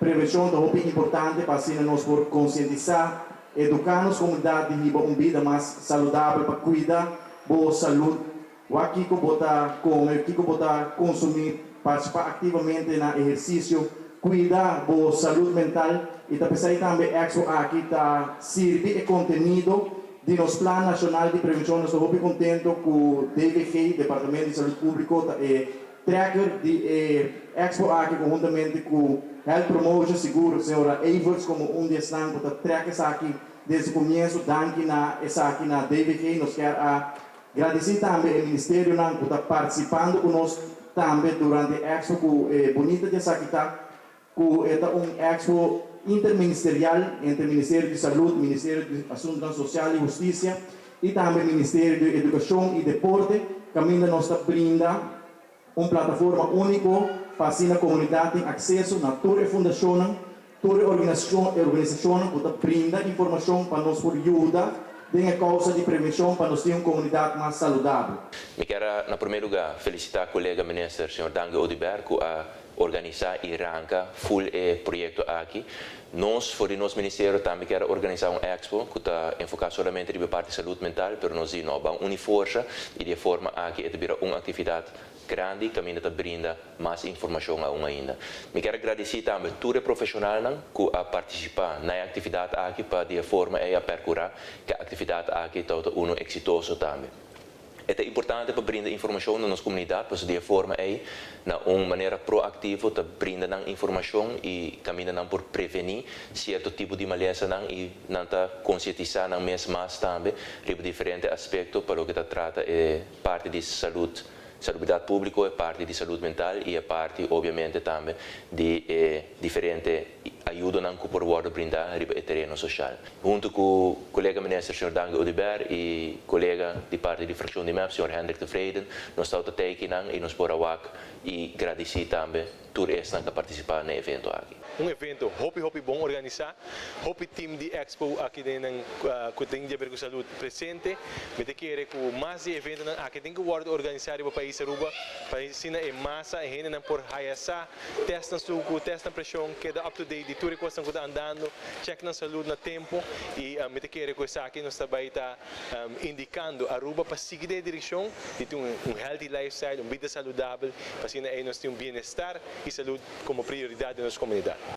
prevenção é muito importante para assim nós por conscientizar, educar nos comunidade de uma vida mais saudável para cuidar boa saúde. O aqui que botar comer, que botar consumir, participar ativamente no exercício, cuidar boa saúde mental e também Expo aqui está servir conteúdo de nosso Plano Nacional de Prevenção. Estou muito contente com o DVG, Departamento de Saúde Pública, tracker de Expo aqui conjuntamente com o Health Promotion Seguro, a senhora Evers, como estão para tracker aqui desde o começo, danke na DVG, nós queremos agradecer também ao Ministério por estar participando conosco também durante a Expo, bonita de essa aqui com Expo interministerial entre o Ministério de Saúde, Ministério de Assuntos Sociais e Justiça e também o Ministério de Educação e Deporte, que ainda nos brinda uma plataforma única para a comunidade ter acesso na toda a fundação, toda a organização que brinda informação para nos ajudar na causa de prevenção para nós ter uma comunidade mais saudável. Eu quero, em primeiro lugar, felicitar o colega ministro, Sr. Dange Odiber, que a organizar e arranca full projeto aqui. Nós, for o nosso ministério, também quero organizar expo que está enfocado somente na parte de saúde mental, mas nós vamos unir força e de forma aqui é uma atividade grande que ainda brinda mais informação a ainda. Eu quero agradecer também a todos os profissionais que participam na atividade aqui para de forma a percorrer que a atividade aqui está exitosa também. É importante para brindar informação na nossa comunidade, para de forma aí, na uma maneira proativa, para brindar informação e caminhar por prevenir certo tipo de maleza e não conscientizar mesmo mais também sobre diferentes aspectos para o que trata parte de saúde pública, é parte de saúde mental e é parte, obviamente, também de diferentes ajuda que podemos brindar no terreno social. Junto com o colega ministro, Sr. Dange Odiber, e colega de parte de fração de MEP, Sr. Hendrik de Vreden, nós estamos aqui e nós podemos e agradecer também todos esses que participaram no evento aqui. Evento hopi bom organizar, hopi team de Expo aqui dentro que tem de ver com saúde presente, me te querer com mais de evento aqui tem que organizar o país Aruba, para ensinar em massa e ainda por haiasa, testam suco, testam pressão, queda up to date de tudo que estão andando, check na saúde na tempo e me te querer com isso aqui nós também está indicando Aruba para seguir a direção de ter healthy lifestyle, vida saudável, para assim nós ter bem-estar e saúde como prioridade da nossa comunidade.